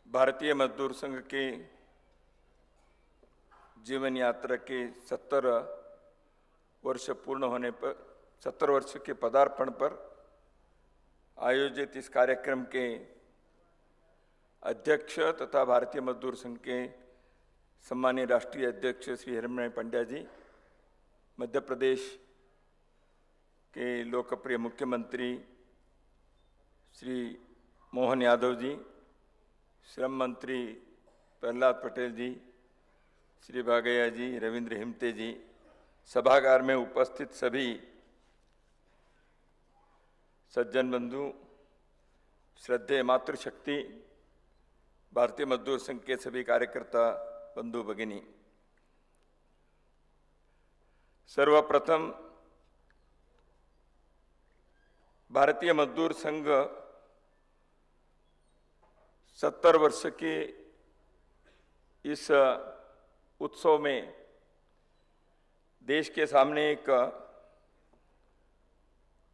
भारतीय मजदूर संघ के जीवन यात्रा के 70 वर्ष पूर्ण होने पर 70 वर्ष के पदार्पण पर आयोजित इस कार्यक्रम के अध्यक्ष तथा भारतीय मजदूर संघ के सम्मानीय राष्ट्रीय अध्यक्ष श्री हिरण्मय पंड्या जी, मध्य प्रदेश के लोकप्रिय मुख्यमंत्री श्री मोहन यादव जी, श्रम मंत्री प्रहलाद पटेल जी, श्री बागैया जी, रविंद्र हिमते जी, सभागार में उपस्थित सभी सज्जन बंधु, श्रद्धेय मातृशक्ति, भारतीय मजदूर संघ के सभी कार्यकर्ता बंधु भगिनी, सर्वप्रथम भारतीय मजदूर संघ 70 वर्ष के इस उत्सव में देश के सामने एक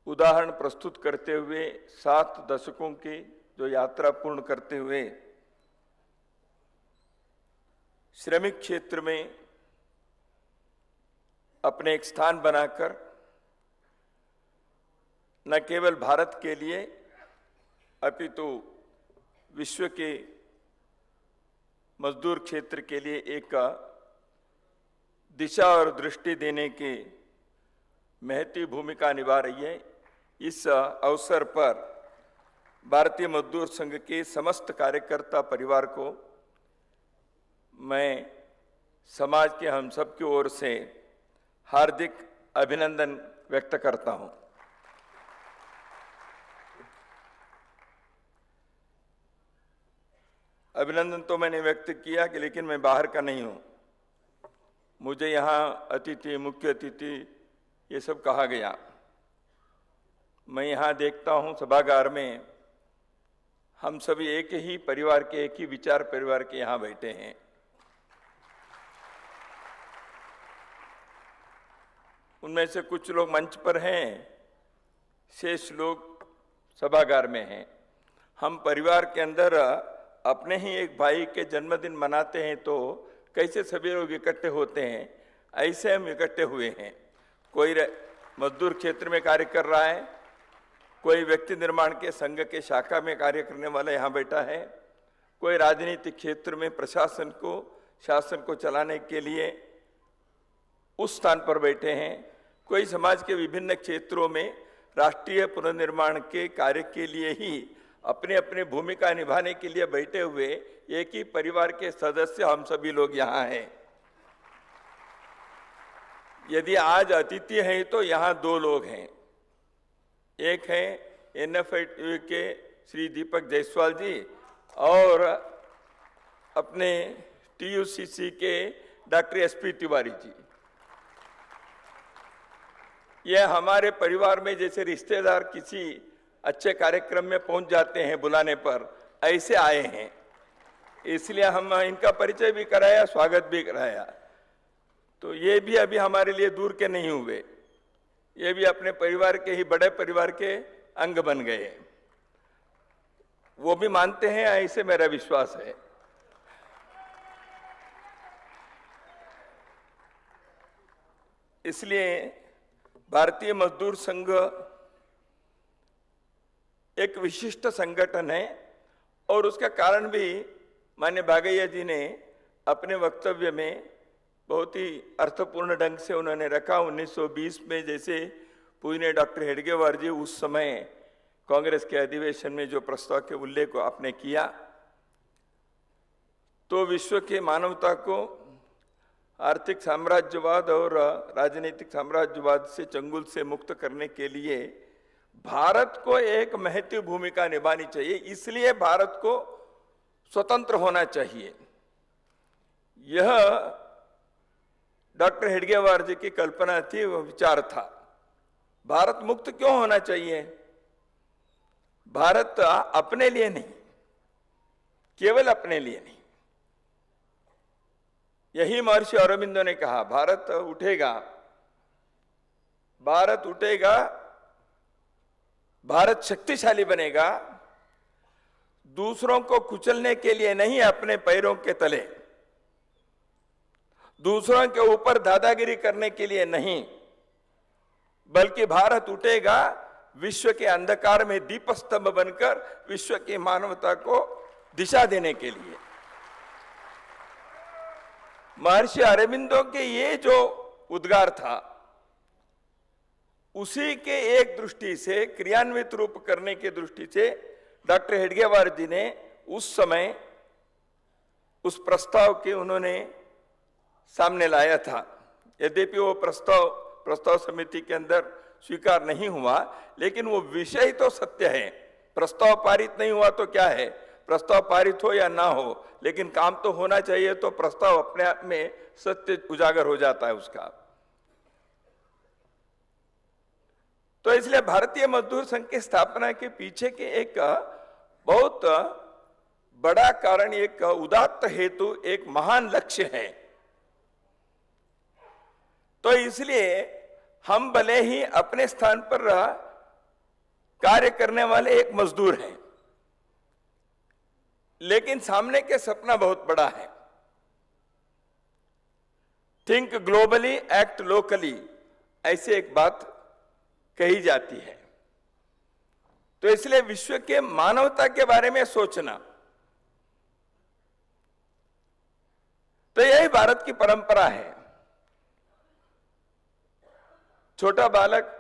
उदाहरण प्रस्तुत करते हुए 7 दशकों की जो यात्रा पूर्ण करते हुए श्रमिक क्षेत्र में अपने एक स्थान बनाकर न केवल भारत के लिए अपितु विश्व के मजदूर क्षेत्र के लिए एक दिशा और दृष्टि देने के महती भूमिका निभा रही है। इस अवसर पर भारतीय मजदूर संघ के समस्त कार्यकर्ता परिवार को मैं समाज के हम सब की ओर से हार्दिक अभिनंदन व्यक्त करता हूं। अभिनंदन तो मैंने व्यक्त किया कि लेकिन मैं बाहर का नहीं हूं। मुझे यहाँ अतिथि, मुख्य अतिथि ये सब कहा गया। मैं यहाँ देखता हूं सभागार में हम सभी एक ही परिवार के, एक ही विचार परिवार के यहाँ बैठे हैं। उनमें से कुछ लोग मंच पर हैं, शेष लोग सभागार में हैं। हम परिवार के अंदर अपने ही एक भाई के जन्मदिन मनाते हैं तो कैसे सभी लोग इकट्ठे होते हैं, ऐसे हम इकट्ठे हुए हैं। कोई मजदूर क्षेत्र में कार्य कर रहा है, कोई व्यक्ति निर्माण के संघ के शाखा में कार्य करने वाला यहाँ बैठा है, कोई राजनीतिक क्षेत्र में प्रशासन को, शासन को चलाने के लिए उस स्थान पर बैठे हैं, कोई समाज के विभिन्न क्षेत्रों में राष्ट्रीय पुनर्निर्माण के कार्य के लिए ही अपने अपने भूमिका निभाने के लिए बैठे हुए एक ही परिवार के सदस्य हम सभी लोग यहाँ हैं। यदि आज अतिथि हैं तो यहाँ 2 लोग हैं। एक हैं एनएफआईटीयू के श्री दीपक जायसवाल जी और अपने टीयूसीसी के डॉक्टर एसपी तिवारी जी। यह हमारे परिवार में जैसे रिश्तेदार किसी अच्छे कार्यक्रम में पहुंच जाते हैं बुलाने पर, ऐसे आए हैं। इसलिए हम इनका परिचय भी कराया, स्वागत भी कराया। तो ये भी अभी हमारे लिए दूर के नहीं हुए, ये भी अपने परिवार के ही बड़े परिवार के अंग बन गए। वो भी मानते हैं, ऐसे मेरा विश्वास है। इसलिए भारतीय मजदूर संघ एक विशिष्ट संगठन है और उसका कारण भी माननीय बागैया जी ने अपने वक्तव्य में बहुत ही अर्थपूर्ण ढंग से उन्होंने रखा। 1920 में जैसे पूज्य डॉक्टर हेडगेवार जी उस समय कांग्रेस के अधिवेशन में जो प्रस्ताव के उल्लेख आपने किया, तो विश्व के मानवता को आर्थिक साम्राज्यवाद और राजनीतिक साम्राज्यवाद से चंगुल से मुक्त करने के लिए भारत को एक महत्वपूर्ण भूमिका निभानी चाहिए। इसलिए भारत को स्वतंत्र होना चाहिए। यह डॉक्टर हेडगेवार जी की कल्पना थी, वह विचार था। भारत मुक्त क्यों होना चाहिए? भारत अपने लिए नहीं, केवल अपने लिए नहीं। यही महर्षि अरविंदो ने कहा, भारत उठेगा, भारत उठेगा, भारत शक्तिशाली बनेगा दूसरों को कुचलने के लिए नहीं, अपने पैरों के तले, दूसरों के ऊपर दादागिरी करने के लिए नहीं, बल्कि भारत उठेगा विश्व के अंधकार में दीप स्तंभ बनकर विश्व की मानवता को दिशा देने के लिए। महर्षि अरबिंदो के ये जो उद्गार था, उसी के एक दृष्टि से क्रियान्वित रूप करने की दृष्टि से डॉक्टर हेडगेवार जी ने उस समय उस प्रस्ताव के उन्होंने सामने लाया था। यद्यपि वो प्रस्ताव समिति के अंदर स्वीकार नहीं हुआ, लेकिन वो विषय तो सत्य है। प्रस्ताव पारित नहीं हुआ तो क्या है, प्रस्ताव पारित हो या ना हो, लेकिन काम तो होना चाहिए, तो प्रस्ताव अपने आप में सत्य उजागर हो जाता है उसका। तो इसलिए भारतीय मजदूर संघ की स्थापना के पीछे के एक बहुत बड़ा कारण, एक उदात्त हेतु, एक महान लक्ष्य है। तो इसलिए हम भले ही अपने स्थान पर कार्य करने वाले एक मजदूर हैं, लेकिन सामने के सपना बहुत बड़ा है। थिंक ग्लोबली, एक्ट लोकली, ऐसे एक बात कही जाती है। तो इसलिए विश्व के मानवता के बारे में सोचना, तो यही भारत की परंपरा है। छोटा बालक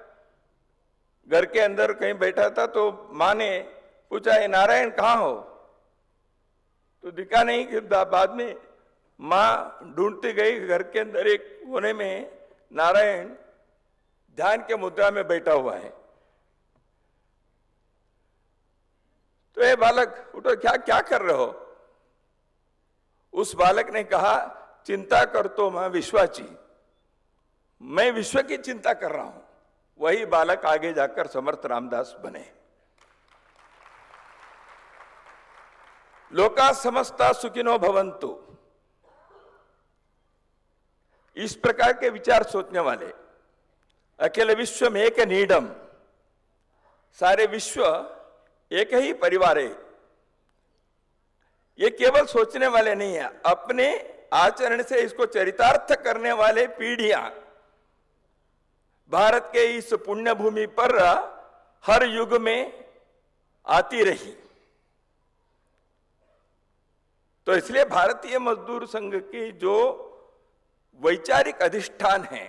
घर के अंदर कहीं बैठा था, तो मां ने पूछा, ये नारायण कहां हो? तो दिखा नहीं। कि बाद में मां ढूंढती गई, घर के अंदर एक कोने में नारायण ध्यान के मुद्रा में बैठा हुआ है। तो ये बालक उठो, क्या क्या कर रहे हो? उस बालक ने कहा, चिंता कर तो मैं विश्वाची, मैं विश्व की चिंता कर रहा हूं। वही बालक आगे जाकर समर्थ रामदास बने। लोका समस्ता सुखिनो भवन्तु, इस प्रकार के विचार सोचने वाले, अकेले विश्व में एक नीडम, सारे विश्व एक ही परिवार है, ये केवल सोचने वाले नहीं है, अपने आचरण से इसको चरितार्थ करने वाले पीढ़ियां भारत के इस पुण्य भूमि पर हर युग में आती रही। तो इसलिए भारतीय मजदूर संघ की जो वैचारिक अधिष्ठान है,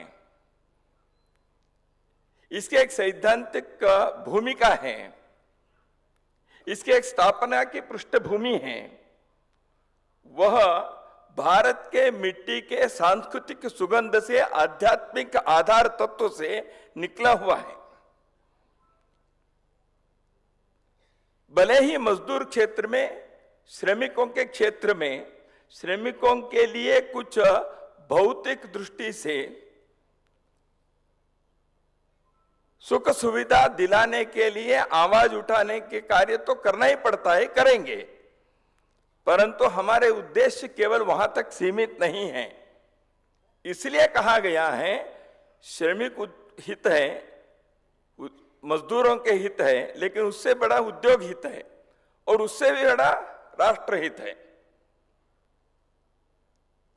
इसके एक सैद्धांतिक भूमिका है, इसके एक स्थापना की पृष्ठभूमि है, वह भारत के मिट्टी के सांस्कृतिक सुगंध से, आध्यात्मिक आधार तत्व से निकला हुआ है। भले ही मजदूर क्षेत्र में, श्रमिकों के क्षेत्र में, श्रमिकों के लिए कुछ भौतिक दृष्टि से सुख सुविधा दिलाने के लिए आवाज उठाने के कार्य तो करना ही पड़ता है, करेंगे, परंतु हमारे उद्देश्य केवल वहां तक सीमित नहीं है। इसलिए कहा गया है, श्रमिक हित है, मजदूरों के हित है, लेकिन उससे बड़ा उद्योग हित है, और उससे भी बड़ा राष्ट्र हित है।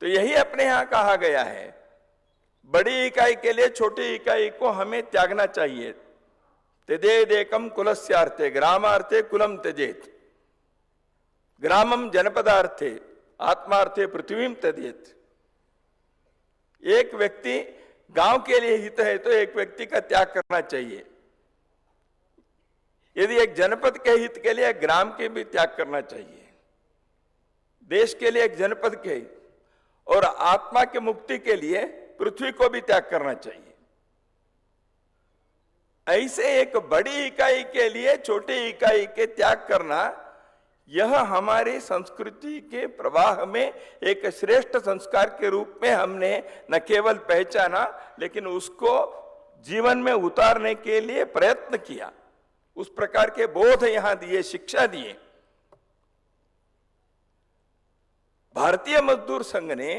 तो यही अपने यहां कहा गया है, बड़ी इकाई के लिए छोटी इकाई को हमें त्यागना चाहिए। त्यजेदेकं कुलस्यार्थे ग्रामार्थे कुलम त्यजेत, ग्रामम जनपदार्थे आत्मार्थे पृथ्वीम त्यजेत। एक व्यक्ति गांव के लिए हित है तो एक व्यक्ति का त्याग करना चाहिए। यदि एक जनपद के हित के लिए ग्राम के भी त्याग करना चाहिए, देश के लिए एक जनपद के, और आत्मा की मुक्ति के लिए पृथ्वी को भी त्याग करना चाहिए। ऐसे एक बड़ी इकाई के लिए छोटी इकाई के त्याग करना, यह हमारी संस्कृति के प्रवाह में एक श्रेष्ठ संस्कार के रूप में हमने न केवल पहचाना, लेकिन उसको जीवन में उतारने के लिए प्रयत्न किया। उस प्रकार के बोध यहां दिए, शिक्षा दिए। भारतीय मजदूर संघ ने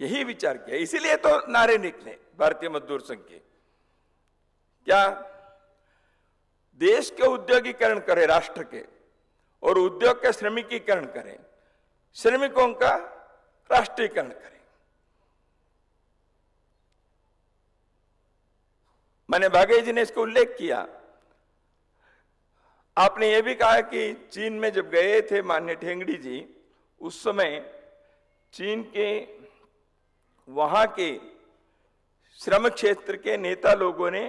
यही विचार किया, इसीलिए तो नारे निकले भारतीय मजदूर संघ के। क्या? देश के उद्योगीकरण करे, राष्ट्र के, और उद्योग का श्रमिकीकरण करें, श्रमिकों का राष्ट्रीयकरण करें। मैंने भागे जी ने इसको उल्लेख किया। आपने ये भी कहा कि चीन में जब गए थे माननीय ठेंगड़ी जी, उस समय चीन के वहां के श्रम क्षेत्र के नेता लोगों ने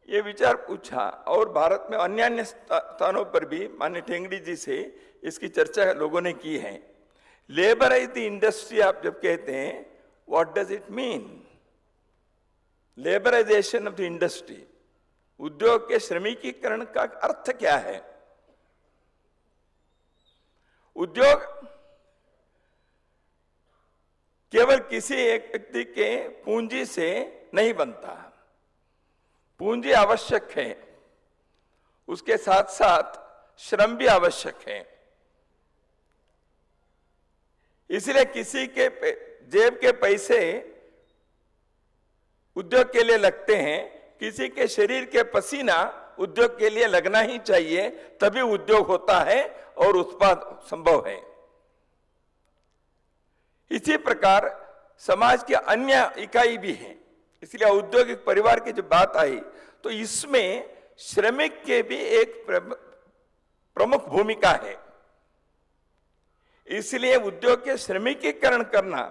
ये विचार पूछा, और भारत में अन्य स्थानों पर भी माननीय ठेंगड़ी जी से इसकी चर्चा लोगों ने की है। लेबराइज द इंडस्ट्री आप जब कहते हैं, what does it mean? Labourisation of the industry, उद्योग के श्रमिकीकरण का अर्थ क्या है? उद्योग केवल किसी एक व्यक्ति के पूंजी से नहीं बनता। पूंजी आवश्यक है, उसके साथ साथ श्रम भी आवश्यक है। इसलिए किसी के जेब के पैसे उद्योग के लिए लगते हैं, किसी के शरीर के पसीना उद्योग के लिए लगना ही चाहिए, तभी उद्योग होता है और उत्पाद संभव है। इसी प्रकार समाज की अन्य इकाई भी है। इसलिए औद्योगिक परिवार की जब बात आई तो इसमें श्रमिक के भी एक प्रमुख भूमिका है। इसलिए उद्योग के श्रमिकीकरण करना,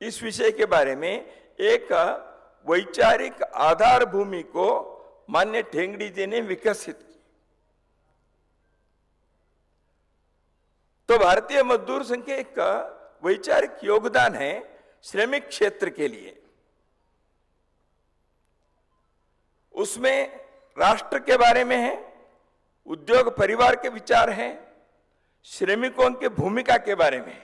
इस विषय के बारे में एक वैचारिक आधार भूमि को माननीय ठेंगड़ी जी ने विकसित की। तो भारतीय मजदूर संघ के एक वैचारिक योगदान है श्रमिक क्षेत्र के लिए। उसमें राष्ट्र के बारे में है, उद्योग परिवार के विचार हैं, श्रमिकों की भूमिका के बारे में,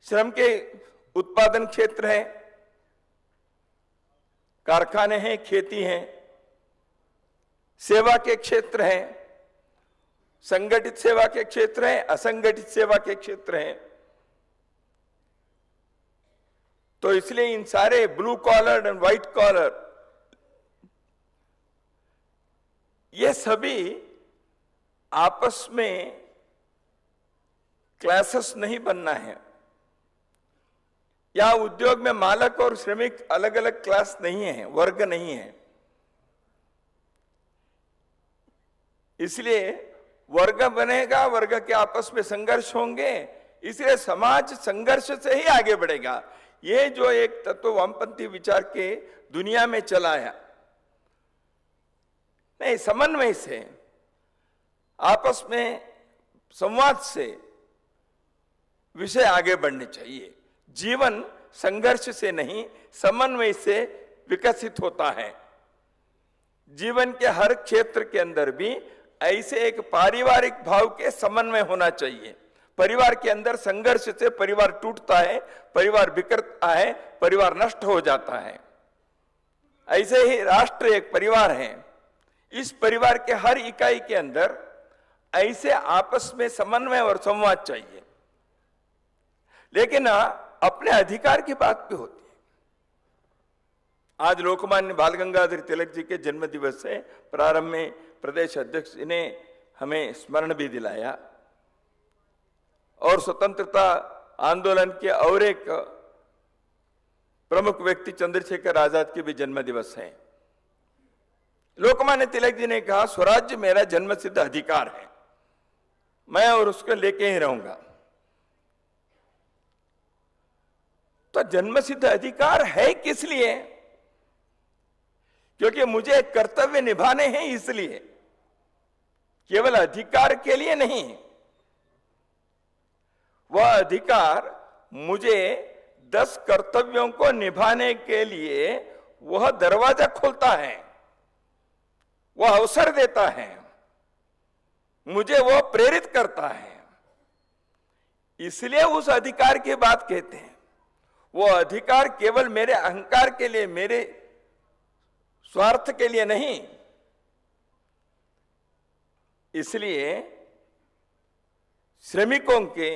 श्रम के उत्पादन क्षेत्र है, कारखाने हैं, खेती हैं, सेवा के क्षेत्र हैं, संगठित सेवा के क्षेत्र हैं, असंगठित सेवा के क्षेत्र हैं। तो इसलिए इन सारे blue collar and white collar, ये सभी आपस में क्लासेस नहीं बनना है। या उद्योग में मालक और श्रमिक अलग अलग क्लास नहीं है, वर्ग नहीं है। इसलिए वर्ग बनेगा, वर्ग के आपस में संघर्ष होंगे, इसलिए समाज संघर्ष से ही आगे बढ़ेगा। ये जो एक तत्व वामपंथी विचार के दुनिया में चलाया, नहीं, समन्वय से, आपस में संवाद से विषय आगे बढ़ने चाहिए। जीवन संघर्ष से नहीं, समन्वय से विकसित होता है। जीवन के हर क्षेत्र के अंदर भी ऐसे एक पारिवारिक भाव के समन्वय होना चाहिए। परिवार के अंदर संघर्ष से परिवार टूटता है, परिवार बिखरता है, परिवार नष्ट हो जाता है। ऐसे ही राष्ट्र एक परिवार है। इस परिवार के हर इकाई के अंदर ऐसे आपस में समन्वय और संवाद चाहिए। लेकिन अपने अधिकार की बात भी होती है। आज लोकमान्य बाल गंगाधर तिलक जी के जन्म दिवस से प्रारंभ में प्रदेश अध्यक्ष ने हमें स्मरण भी दिलाया, और स्वतंत्रता आंदोलन के और एक प्रमुख व्यक्ति चंद्रशेखर आजाद के भी जन्म दिवस है। लोकमान्य तिलक जी ने कहा, स्वराज्य मेरा जन्मसिद्ध अधिकार है, मैं और उसको लेके ही रहूंगा। तो जन्मसिद्ध अधिकार है किस लिए? क्योंकि मुझे कर्तव्य निभाने हैं, इसलिए, केवल अधिकार के लिए नहीं। वह अधिकार मुझे 10 कर्तव्यों को निभाने के लिए वह दरवाजा खोलता है, वह अवसर देता है, मुझे वह प्रेरित करता है। इसलिए उस अधिकार की बात कहते हैं। वो अधिकार केवल मेरे अहंकार के लिए, मेरे स्वार्थ के लिए नहीं। इसलिए श्रमिकों के,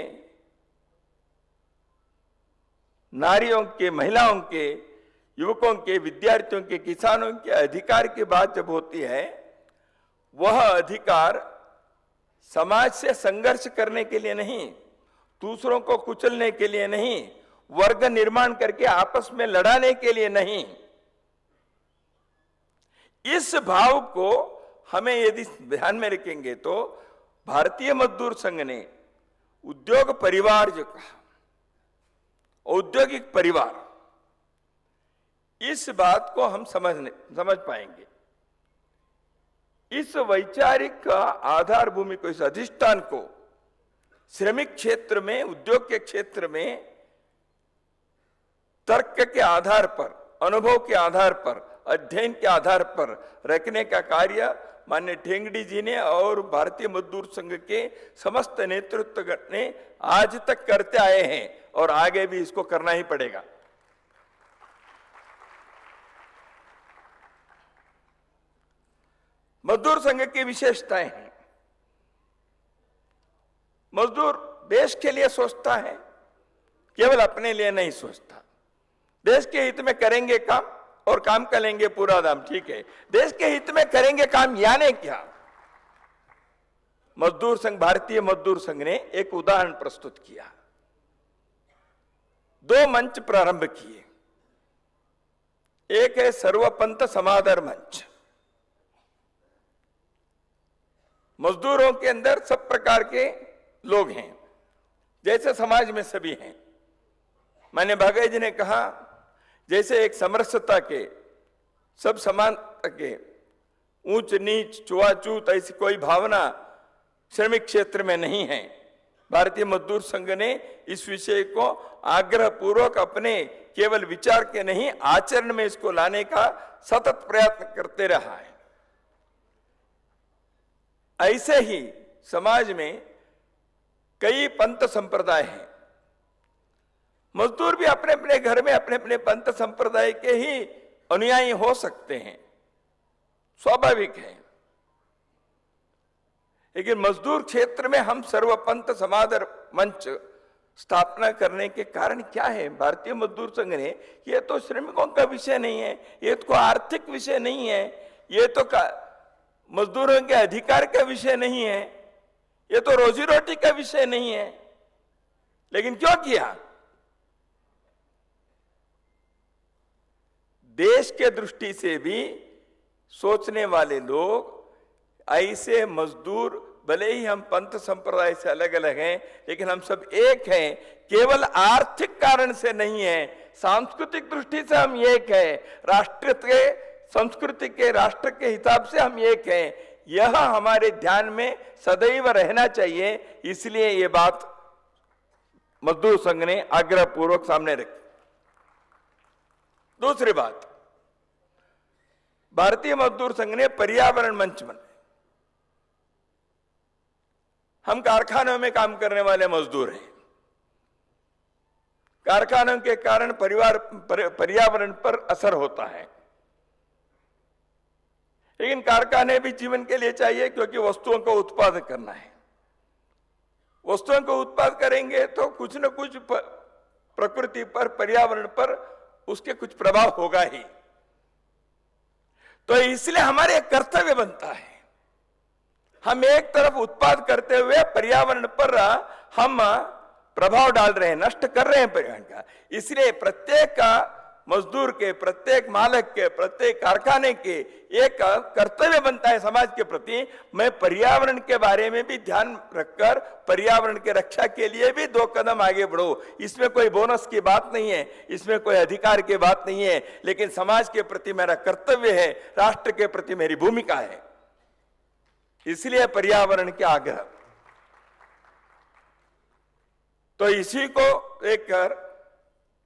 नारियों के, महिलाओं के, युवकों के, विद्यार्थियों के, किसानों के अधिकार की बात जब होती है वह अधिकार समाज से संघर्ष करने के लिए नहीं, दूसरों को कुचलने के लिए नहीं, वर्ग निर्माण करके आपस में लड़ाने के लिए नहीं। इस भाव को हमें यदि ध्यान में रखेंगे तो भारतीय मजदूर संघ ने उद्योग परिवार जो कहा, औद्योगिक परिवार, इस बात को हम समझ पाएंगे। इस वैचारिक आधार भूमि को, इस अधिष्ठान को श्रमिक क्षेत्र में, उद्योग के क्षेत्र में तर्क के आधार पर, अनुभव के आधार पर, अध्ययन के आधार पर रखने का कार्य माननीय ठेंगड़ी जी ने और भारतीय मजदूर संघ के समस्त नेतृत्व ने आज तक करते आए हैं और आगे भी इसको करना ही पड़ेगा। मजदूर संघ की विशेषताएं हैं। मजदूर देश के लिए सोचता है, केवल अपने लिए नहीं सोचता। देश के हित में करेंगे काम और काम का लेंगे पूरा दाम, ठीक है। देश के हित में करेंगे काम, यानी क्या? मजदूर संघ, भारतीय मजदूर संघ ने एक उदाहरण प्रस्तुत किया। 2 मंच प्रारंभ किए। एक है सर्वपंथ समादर मंच। मजदूरों के अंदर सब प्रकार के लोग हैं, जैसे समाज में सभी हैं। माननीय भागवत जी ने कहा, जैसे एक समरसता के, सब समानता के, ऊंच नीच छुआछूत ऐसी कोई भावना श्रमिक क्षेत्र में नहीं है। भारतीय मजदूर संघ ने इस विषय को आग्रह पूर्वक अपने केवल विचार के नहीं, आचरण में इसको लाने का सतत प्रयत्न करते रहा है। ऐसे ही समाज में कई पंथ संप्रदाय हैं। मजदूर भी अपने अपने घर में अपने अपने पंथ संप्रदाय के ही अनुयायी हो सकते हैं, स्वाभाविक है। लेकिन मजदूर क्षेत्र में हम सर्वपंथ समादर मंच स्थापना करने के कारण क्या है? भारतीय मजदूर संघ ने, ये तो श्रमिकों का विषय नहीं है, ये तो आर्थिक विषय नहीं है, ये तो मजदूरों के अधिकार का विषय नहीं है, ये तो रोजी रोटी का विषय नहीं है। लेकिन क्यों किया? देश के दृष्टि से भी सोचने वाले लोग, ऐसे मजदूर, भले ही हम पंथ संप्रदाय से अलग अलग हैं, लेकिन हम सब एक हैं। केवल आर्थिक कारण से नहीं है, सांस्कृतिक दृष्टि से हम एक हैं, राष्ट्र के, संस्कृति के, राष्ट्र के हिसाब से हम एक हैं। यह हमारे ध्यान में सदैव रहना चाहिए। इसलिए ये बात मजदूर संघ ने आग्रह पूर्वक सामने रखी। दूसरी बात, भारतीय मजदूर संघ ने पर्यावरण मंच बनाए। हम कारखानों में काम करने वाले मजदूर हैं। कारखानों के कारण पर्यावरण पर असर होता है, लेकिन कारखाने भी जीवन के लिए चाहिए, क्योंकि वस्तुओं का उत्पादन करना है। वस्तुओं को उत्पादन करेंगे तो कुछ न कुछ प्रकृति पर, पर्यावरण पर उसके कुछ प्रभाव होगा ही। तो इसलिए हमारे एक कर्तव्य बनता है, हम एक तरफ उत्पाद करते हुए पर्यावरण पर हम प्रभाव डाल रहे हैं, नष्ट कर रहे हैं पर्यावरण का। इसलिए प्रत्येक मजदूर के, प्रत्येक मालिक के, प्रत्येक कारखाने के एक कर्तव्य बनता है समाज के प्रति, मैं पर्यावरण के बारे में भी ध्यान रखकर पर्यावरण के रक्षा के लिए भी 2 कदम आगे बढ़ो। इसमें कोई बोनस की बात नहीं है, इसमें कोई अधिकार की बात नहीं है, लेकिन समाज के प्रति मेरा कर्तव्य है, राष्ट्र के प्रति मेरी भूमिका है। इसलिए पर्यावरण के आग्रह। तो इसी को लेकर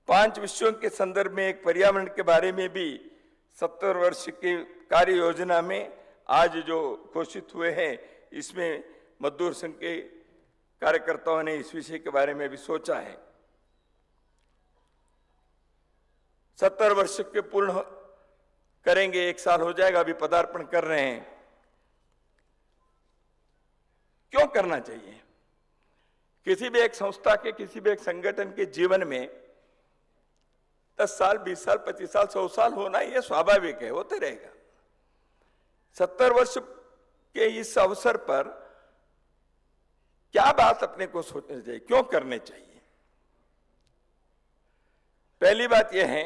5 विषयों के संदर्भ में एक पर्यावरण के बारे में भी 70 वर्ष की कार्य योजना में आज जो घोषित हुए हैं, इसमें मजदूर संघ के कार्यकर्ताओं ने इस विषय के बारे में भी सोचा है। 70 वर्ष के पूर्ण करेंगे, 1 साल हो जाएगा, अभी पदार्पण कर रहे हैं। क्यों करना चाहिए? किसी भी एक संस्था के, किसी भी एक संगठन के जीवन में 10 साल, 20 साल, 25 साल, 100 साल होना यह स्वाभाविक है, होते रहेगा। 70 वर्ष कि इस अवसर पर क्या बात अपने को सोचनी चाहिए, क्यों करने चाहिए। पहली बात यह है,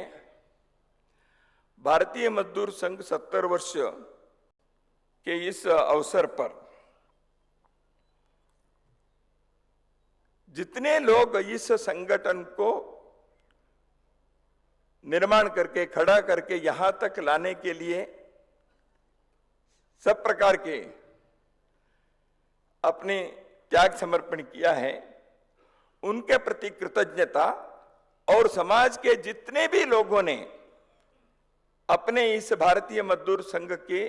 भारतीय मजदूर संघ 70 वर्ष के इस अवसर पर जितने लोग इस संगठन को निर्माण करके खड़ा करके यहां तक लाने के लिए सब प्रकार के अपने त्याग समर्पण किया है, उनके प्रति कृतज्ञता, और समाज के जितने भी लोगों ने अपने इस भारतीय मजदूर संघ के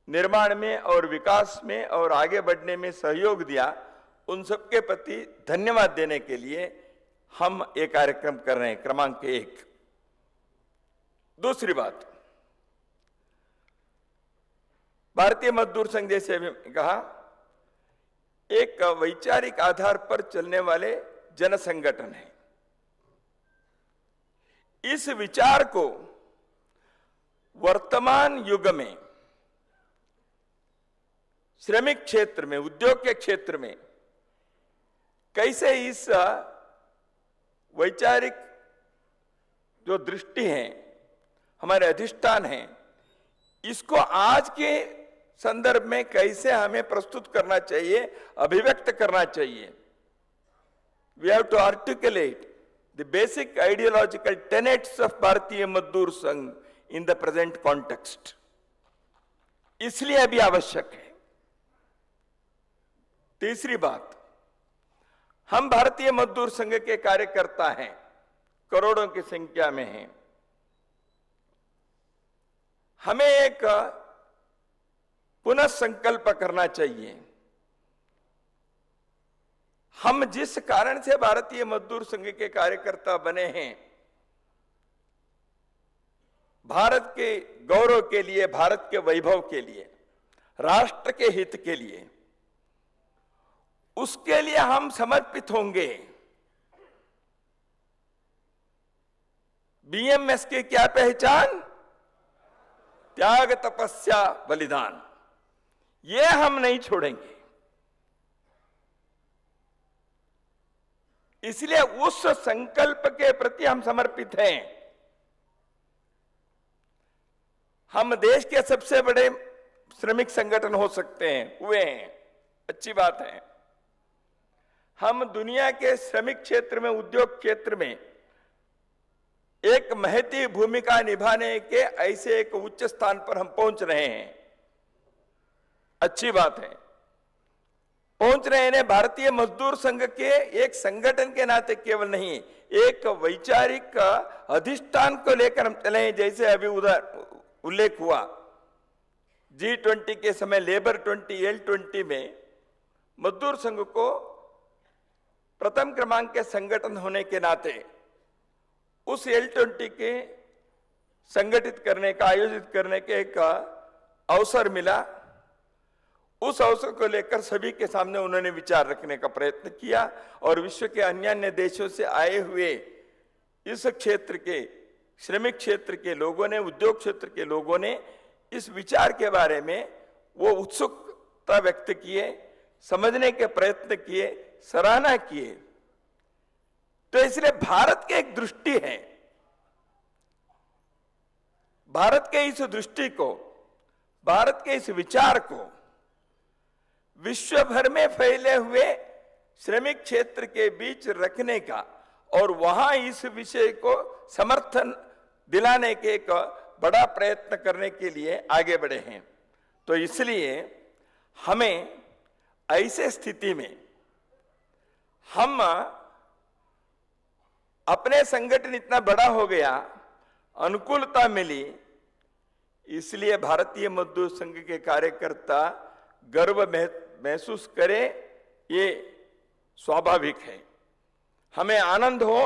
निर्माण में और विकास में और आगे बढ़ने में सहयोग दिया, उन सबके प्रति धन्यवाद देने के लिए हम ये कार्यक्रम कर रहे हैं, क्रमांक 1। दूसरी बात, भारतीय मजदूर संघ जैसे कहा, एक वैचारिक आधार पर चलने वाले जन संगठन है। इस विचार को वर्तमान युग में श्रमिक क्षेत्र में, उद्योग के क्षेत्र में कैसे इस वैचारिक जो दृष्टि है, हमारे अधिष्ठान है, इसको आज के संदर्भ में कैसे हमें प्रस्तुत करना चाहिए, अभिव्यक्त करना चाहिए। We have to articulate the basic ideological tenets of भारतीय मजदूर संघ in the present context। इसलिए अभी आवश्यक है। तीसरी बात, हम भारतीय मजदूर संघ के कार्यकर्ता हैं, करोड़ों की संख्या में हैं। हमें एक पुनः संकल्प करना चाहिए। हम जिस कारण से भारतीय मजदूर संघ के कार्यकर्ता बने हैं, भारत के गौरव के लिए, भारत के वैभव के लिए, राष्ट्र के हित के लिए, उसके लिए हम समर्पित होंगे। बीएमएस की क्या पहचान? त्याग, तपस्या, बलिदान। ये हम नहीं छोड़ेंगे। इसलिए उस संकल्प के प्रति हम समर्पित हैं। हम देश के सबसे बड़े श्रमिक संगठन हो सकते हैं, हुए हैं, अच्छी बात है। हम दुनिया के श्रमिक क्षेत्र में, उद्योग क्षेत्र में एक महती भूमिका निभाने के ऐसे एक उच्च स्थान पर हम पहुंच रहे हैं, अच्छी बात है। पहुंच रहे हैं भारतीय मजदूर संघ के एक संगठन के नाते केवल नहीं, एक वैचारिक अधिष्ठान को लेकर हम चले हैं। जैसे अभी उधर उल्लेख हुआ, G20 के समय लेबर 20 L20 में मजदूर संघ को प्रथम क्रमांक के संगठन होने के नाते उस L20 के संगठित करने का, आयोजित करने के एक अवसर मिला। उस अवसर को लेकर सभी के सामने उन्होंने विचार रखने का प्रयत्न किया और विश्व के अन्य देशों से आए हुए इस क्षेत्र के, श्रमिक क्षेत्र के लोगों ने, उद्योग क्षेत्र के लोगों ने इस विचार के बारे में वो उत्सुकता व्यक्त किए, समझने के प्रयत्न किए, सराहना किए। तो इसलिए भारत की एक दृष्टि है, भारत के इस दृष्टि को, भारत के इस विचार को विश्व भर में फैले हुए श्रमिक क्षेत्र के बीच रखने का और वहां इस विषय को समर्थन दिलाने के एक बड़ा प्रयत्न करने के लिए आगे बढ़े हैं। तो इसलिए हमें ऐसे स्थिति में हम अपने संगठन इतना बड़ा हो गया, अनुकूलता मिली, इसलिए भारतीय मजदूर संघ के कार्यकर्ता गर्व महसूस करें, ये स्वाभाविक है। हमें आनंद हो,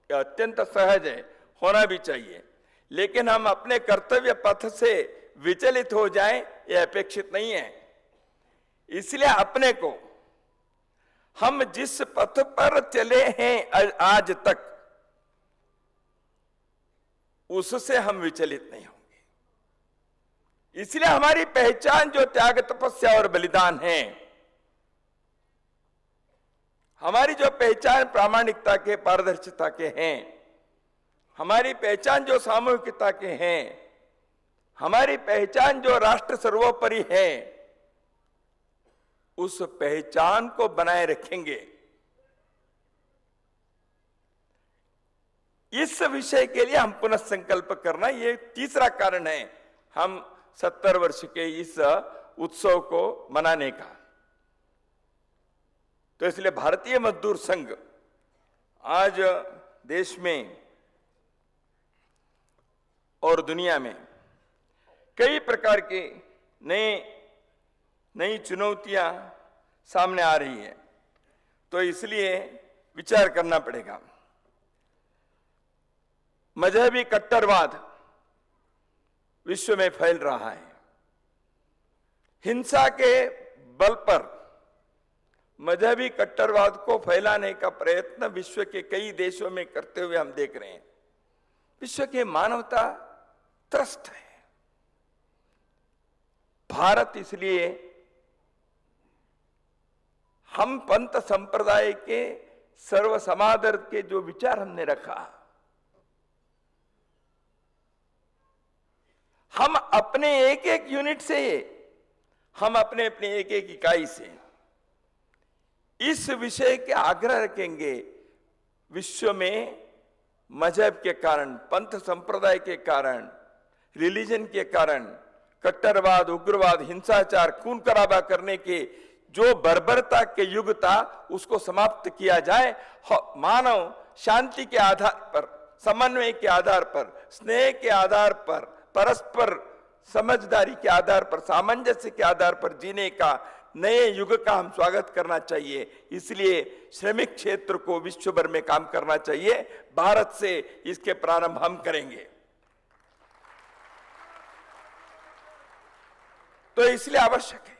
यह अत्यंत सहज है, होना भी चाहिए। लेकिन हम अपने कर्तव्य पथ से विचलित हो जाएं, यह अपेक्षित नहीं है। इसलिए अपने को, हम जिस पथ पर चले हैं आज तक, उससे हम विचलित नहीं होंगे। इसलिए हमारी पहचान जो त्याग, तपस्या और बलिदान है, हमारी जो पहचान प्रामाणिकता के, पारदर्शिता के हैं, हमारी पहचान जो सामूहिकता के हैं, हमारी पहचान जो राष्ट्र सर्वोपरि है, उस पहचान को बनाए रखेंगे। इस विषय के लिए हम पुनः संकल्प करना, ये तीसरा कारण है हम 70 वर्ष के इस उत्सव को मनाने का। तो इसलिए भारतीय मजदूर संघ आज देश में और दुनिया में कई प्रकार के नई चुनौतियां सामने आ रही है, तो इसलिए विचार करना पड़ेगा। मजहबी कट्टरवाद विश्व में फैल रहा है। हिंसा के बल पर मजहबी कट्टरवाद को फैलाने का प्रयत्न विश्व के कई देशों में करते हुए हम देख रहे हैं। विश्व की मानवता त्रस्त है। भारत इसलिए हम पंथ संप्रदाय के सर्व समादर के जो विचार हमने रखा, हम अपने एक एक यूनिट से, हम अपने एक एक इकाई से इस विषय के आग्रह रखेंगे। विश्व में मजहब के कारण, पंथ संप्रदाय के कारण, रिलीजन के कारण कट्टरवाद, उग्रवाद, हिंसाचार, खून खराबा करने के जो बर्बरता के युग था, उसको समाप्त किया जाए। मानव शांति के आधार पर, समन्वय के आधार पर, स्नेह के आधार पर, परस्पर समझदारी के आधार पर, सामंजस्य के आधार पर जीने का नए युग का हम स्वागत करना चाहिए। इसलिए श्रमिक क्षेत्र को विश्व भर में काम करना चाहिए। भारत से इसके प्रारंभ हम करेंगे। तो इसलिए आवश्यक है,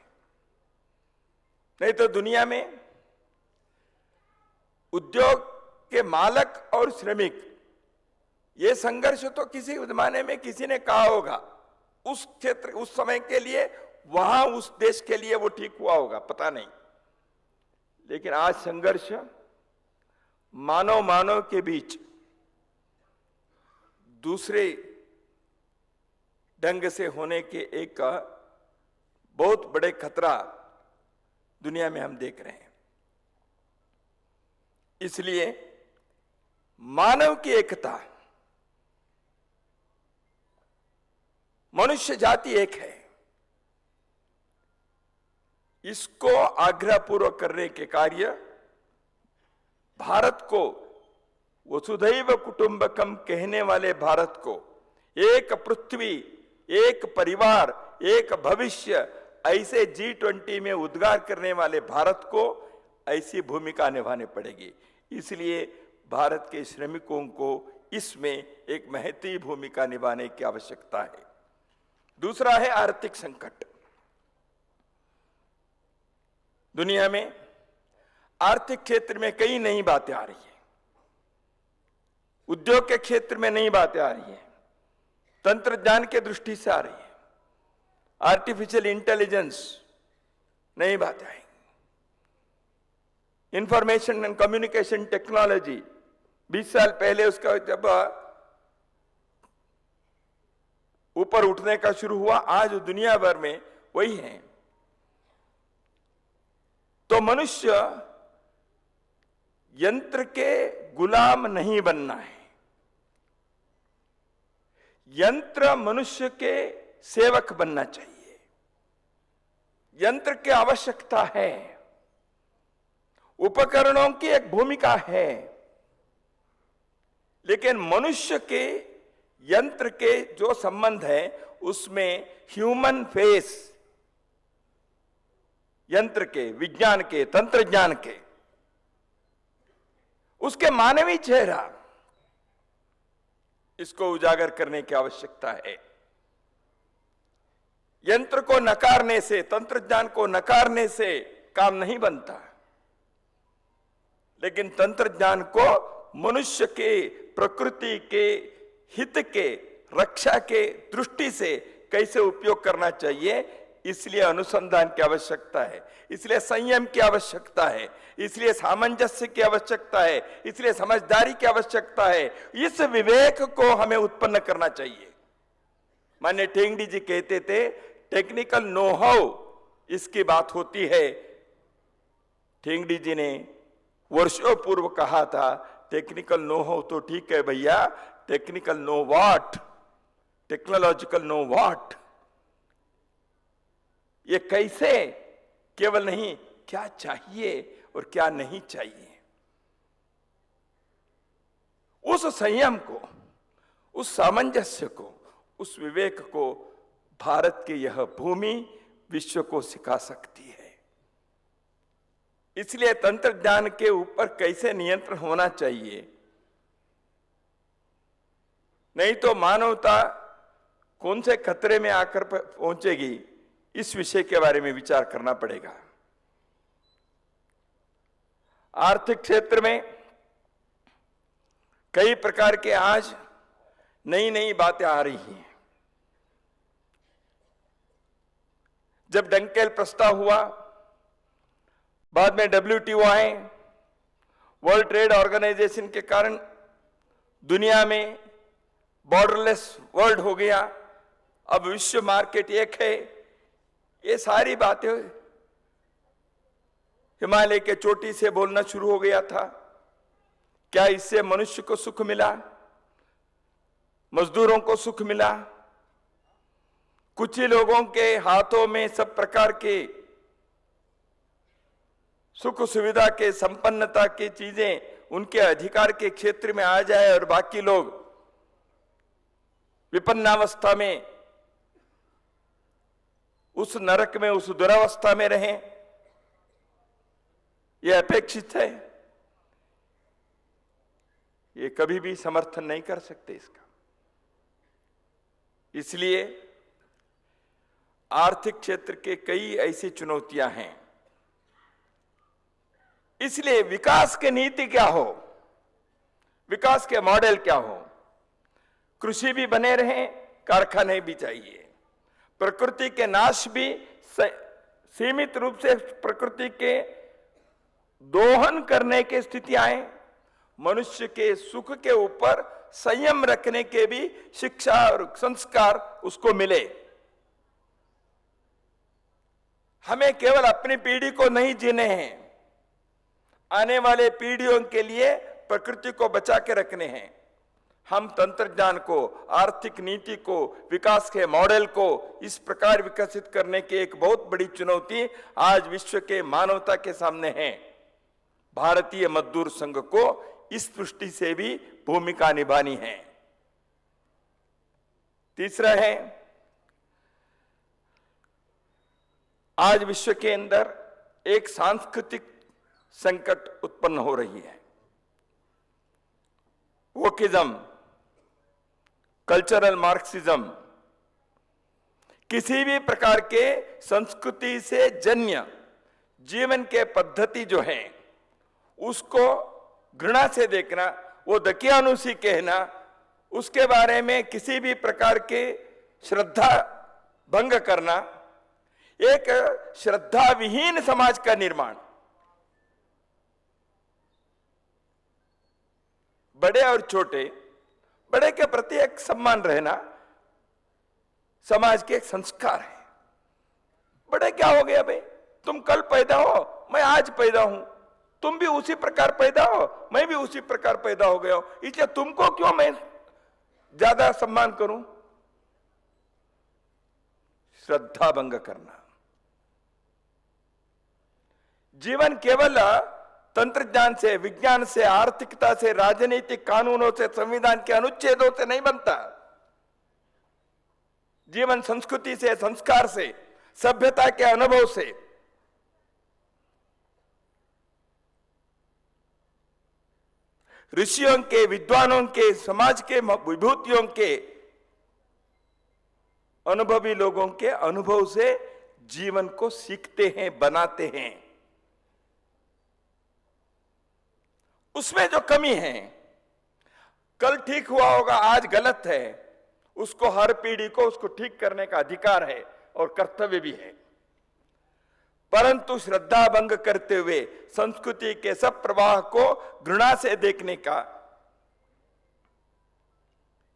नहीं तो दुनिया में उद्योग के मालक और श्रमिक, ये संघर्ष तो किसी जमाने में किसी ने कहा होगा, उस क्षेत्र, उस समय के लिए, वहां उस देश के लिए वो ठीक हुआ होगा, पता नहीं। लेकिन आज संघर्ष मानव मानव के बीच दूसरे ढंग से होने के एक बहुत बड़े खतरा दुनिया में हम देख रहे हैं। इसलिए मानव की एकता, मनुष्य जाति एक है, इसको आग्रहपूर्वक करने के कार्य भारत को, वसुधैव कुटुंबकम कहने वाले भारत को, एक पृथ्वी, एक परिवार, एक भविष्य, ऐसे G20 में उद्गार करने वाले भारत को ऐसी भूमिका निभानी पड़ेगी। इसलिए भारत के श्रमिकों को इसमें एक महत्वपूर्ण भूमिका निभाने की आवश्यकता है। दूसरा है आर्थिक संकट। दुनिया में आर्थिक क्षेत्र में कई नई बातें आ रही है, उद्योग के क्षेत्र में नई बातें आ रही है, तंत्रज्ञान के दृष्टि से आ रही है, आर्टिफिशियल इंटेलिजेंस नई बातें आएंगी, इंफॉर्मेशन एंड कम्युनिकेशन टेक्नोलॉजी 20 साल पहले उसका जब ऊपर उठने का शुरू हुआ, आज दुनिया भर में वही है। तो मनुष्य यंत्र के गुलाम नहीं बनना है, यंत्र मनुष्य के सेवक बनना चाहिए। यंत्र की आवश्यकता है, उपकरणों की एक भूमिका है, लेकिन मनुष्य के यंत्र के जो संबंध है उसमें ह्यूमन फेस, यंत्र के, विज्ञान के, तंत्रज्ञान के, उसके मानवीय चेहरा, इसको उजागर करने की आवश्यकता है। यंत्र को नकारने से, तंत्रज्ञान को नकारने से काम नहीं बनता, लेकिन तंत्रज्ञान को मनुष्य के, प्रकृति के हित के, रक्षा के दृष्टि से कैसे उपयोग करना चाहिए, इसलिए अनुसंधान की आवश्यकता है, इसलिए संयम की आवश्यकता है, इसलिए सामंजस्य की आवश्यकता है, इसलिए समझदारी की आवश्यकता है। इस विवेक को हमें उत्पन्न करना चाहिए। माननीय ठेंगड़ी जी कहते थे, टेक्निकल नो हाउ इसकी बात होती है। ठेंगड़ी जी ने वर्षों पूर्व कहा था, टेक्निकल नो हाउ तो ठीक है भैया, technical know what, technological know what, ये कैसे, केवल नहीं क्या चाहिए और क्या नहीं चाहिए। उस संयम को, उस सामंजस्य को, उस विवेक को भारत की यह भूमि विश्व को सिखा सकती है। इसलिए तंत्रज्ञान के ऊपर कैसे नियंत्रण होना चाहिए, नहीं तो मानवता कौन से खतरे में आकर पहुंचेगी, इस विषय के बारे में विचार करना पड़ेगा। आर्थिक क्षेत्र में कई प्रकार के आज नई नई बातें आ रही हैं। जब डंकेल प्रस्ताव हुआ, बाद में WTO आए, वर्ल्ड ट्रेड ऑर्गेनाइजेशन के कारण दुनिया में बॉर्डरलेस वर्ल्ड हो गया, अब विश्व मार्केट एक है। ये सारी बातें हिमालय के चोटी से बोलना शुरू हो गया था। क्या इससे मनुष्य को सुख मिला, मजदूरों को सुख मिला? कुछ ही लोगों के हाथों में सब प्रकार के सुख सुविधा के, संपन्नता की चीजें उनके अधिकार के क्षेत्र में आ जाए और बाकी लोग विपन्नावस्था में, उस नरक में, उस दुरावस्था में रहें, यह अपेक्षित है। ये कभी भी समर्थन नहीं कर सकते इसका। इसलिए आर्थिक क्षेत्र के कई ऐसी चुनौतियां हैं। इसलिए विकास की नीति क्या हो, विकास के मॉडल क्या हो? कृषि भी बने रहे, कारखाने भी चाहिए। प्रकृति के नाश भी सीमित रूप से प्रकृति के दोहन करने की स्थिति आए। मनुष्य के सुख के ऊपर संयम रखने के भी शिक्षा और संस्कार उसको मिले। हमें केवल अपनी पीढ़ी को नहीं जीने हैं, आने वाले पीढ़ियों के लिए प्रकृति को बचा के रखने हैं। हम तंत्रज्ञान को, आर्थिक नीति को, विकास के मॉडल को इस प्रकार विकसित करने की एक बहुत बड़ी चुनौती आज विश्व के मानवता के सामने है। भारतीय मजदूर संघ को इस दृष्टि से भी भूमिका निभानी है। तीसरा है, आज विश्व के अंदर एक सांस्कृतिक संकट उत्पन्न हो रही है। वोकिज्म, कल्चरल मार्क्सिज्म, किसी भी प्रकार के संस्कृति से जन्य जीवन के पद्धति जो है उसको घृणा से देखना, वो दकियानुसी कहना, उसके बारे में किसी भी प्रकार के श्रद्धा भंग करना, एक श्रद्धा विहीन समाज का निर्माण, बड़े और छोटे, बड़े के प्रति एक सम्मान रहना समाज के एक संस्कार है। बड़े क्या हो गया भाई, तुम कल पैदा हो, मैं आज पैदा हूं, तुम भी उसी प्रकार पैदा हो, मैं भी उसी प्रकार पैदा हो गया हूं, इसलिए तुमको क्यों मैं ज्यादा सम्मान करूं? श्रद्धा भंग करना। जीवन केवल तंत्रज्ञान से, विज्ञान से, आर्थिकता से, राजनीतिक कानूनों से, संविधान के अनुच्छेदों से नहीं बनता। जीवन संस्कृति से, संस्कार से, सभ्यता के अनुभव से। ऋषियों के, विद्वानों के, समाज के विभूतियों के, अनुभवी लोगों के अनुभव से जीवन को सीखते हैं, बनाते हैं। उसमें जो कमी है, कल ठीक हुआ होगा, आज गलत है, उसको हर पीढ़ी को उसको ठीक करने का अधिकार है और कर्तव्य भी है। परंतु श्रद्धा भंग करते हुए संस्कृति के सब प्रवाह को घृणा से देखने का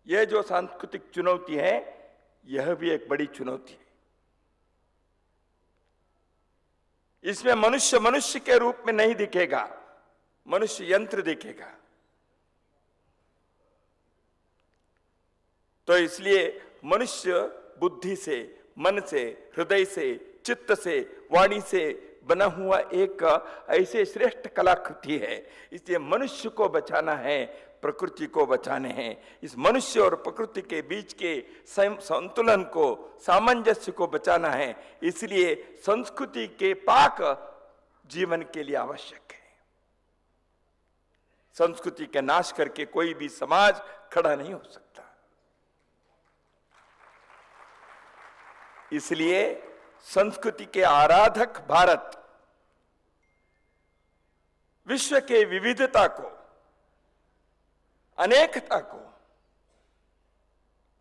यह जो सांस्कृतिक चुनौती है, यह भी एक बड़ी चुनौती है। इसमें मनुष्य मनुष्य के रूप में नहीं दिखेगा, मनुष्य यंत्र दिखेगा। तो इसलिए मनुष्य बुद्धि से, मन से, हृदय से, चित्त से, वाणी से बना हुआ एक ऐसे श्रेष्ठ कलाकृति है। इसलिए मनुष्य को बचाना है, प्रकृति को बचाने हैं। इस मनुष्य और प्रकृति के बीच के संतुलन को, सामंजस्य को बचाना है। इसलिए संस्कृति के पाक जीवन के लिए आवश्यक है। संस्कृति के नाश करके कोई भी समाज खड़ा नहीं हो सकता। इसलिए संस्कृति के आराधक भारत विश्व के विविधता को, अनेकता को,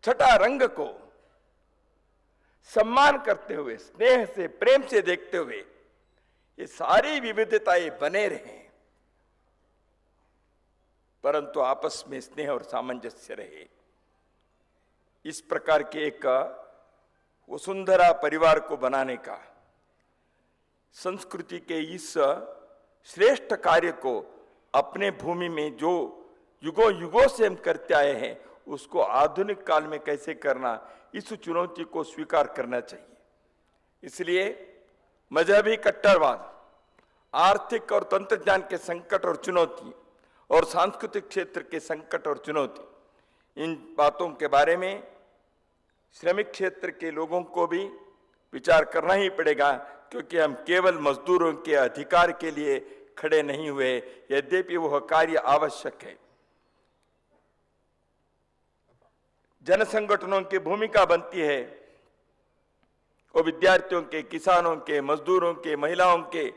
छठा रंग को सम्मान करते हुए, स्नेह से, प्रेम से देखते हुए ये सारी विविधताएं बने रहें, परंतु आपस में स्नेह और सामंजस्य रहे। इस प्रकार के एक वसुंधरा परिवार को बनाने का, संस्कृति के इस श्रेष्ठ कार्य को अपने भूमि में जो युगों युगों से हम करते आए हैं, उसको आधुनिक काल में कैसे करना, इस चुनौती को स्वीकार करना चाहिए। इसलिए मजहबी कट्टरवाद, आर्थिक और तंत्रज्ञान के संकट और चुनौती, और सांस्कृतिक क्षेत्र के संकट और चुनौती, इन बातों के बारे में श्रमिक क्षेत्र के लोगों को भी विचार करना ही पड़ेगा, क्योंकि हम केवल मजदूरों के अधिकार के लिए खड़े नहीं हुए, यद्यपि वह कार्य आवश्यक है। जन संगठनों की भूमिका बनती है, वो विद्यार्थियों के, किसानों के, मजदूरों के, महिलाओं के,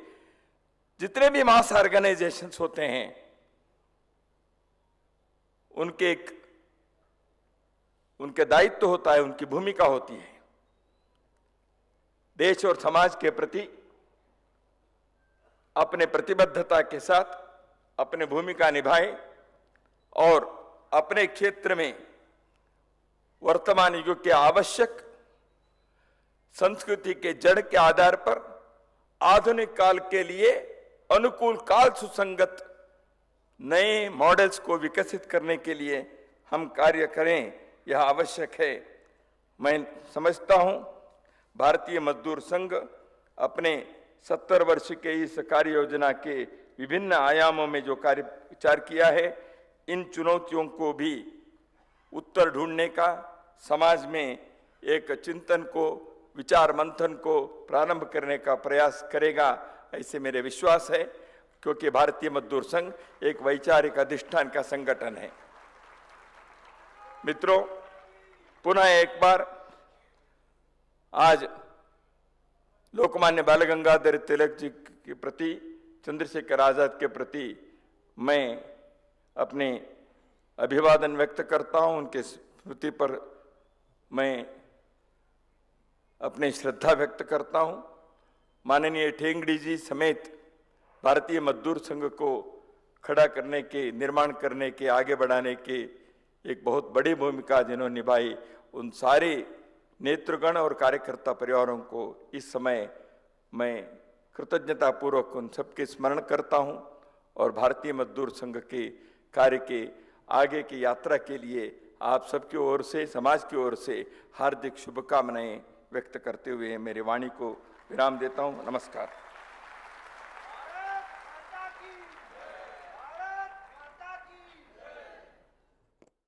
जितने भी मास ऑर्गेनाइजेशंस होते हैं, उनके दायित्व होता है, उनकी भूमिका होती है। देश और समाज के प्रति अपने प्रतिबद्धता के साथ अपने भूमिका निभाए और अपने क्षेत्र में वर्तमान युग के आवश्यक संस्कृति के जड़ के आधार पर आधुनिक काल के लिए अनुकूल, काल सुसंगत नए मॉडल्स को विकसित करने के लिए हम कार्य करें, यह आवश्यक है। मैं समझता हूं भारतीय मजदूर संघ अपने 70 वर्ष के इस कार्य योजना के विभिन्न आयामों में जो कार्य विचार किया है, इन चुनौतियों को भी उत्तर ढूंढने का, समाज में एक चिंतन को, विचार मंथन को प्रारंभ करने का प्रयास करेगा, ऐसे मेरे विश्वास है। क्योंकि भारतीय मजदूर संघ एक वैचारिक अधिष्ठान का संगठन है। मित्रों, पुनः एक बार आज लोकमान्य बाल गंगाधर तिलक जी के प्रति, चंद्रशेखर आजाद के प्रति मैं अपने अभिवादन व्यक्त करता हूं। उनके स्मृति पर मैं अपनी श्रद्धा व्यक्त करता हूं। माननीय ठेंगड़ी जी समेत भारतीय मजदूर संघ को खड़ा करने के, निर्माण करने के, आगे बढ़ाने के एक बहुत बड़ी भूमिका जिन्होंने निभाई, उन सारे नेतृगण और कार्यकर्ता परिवारों को इस समय मैं कृतज्ञतापूर्वक उन सबके स्मरण करता हूं और भारतीय मजदूर संघ के कार्य के आगे की यात्रा के लिए आप सबकी ओर से, समाज की ओर से हार्दिक शुभकामनाएं व्यक्त करते हुए मेरी वाणी को विराम देता हूं। नमस्कार।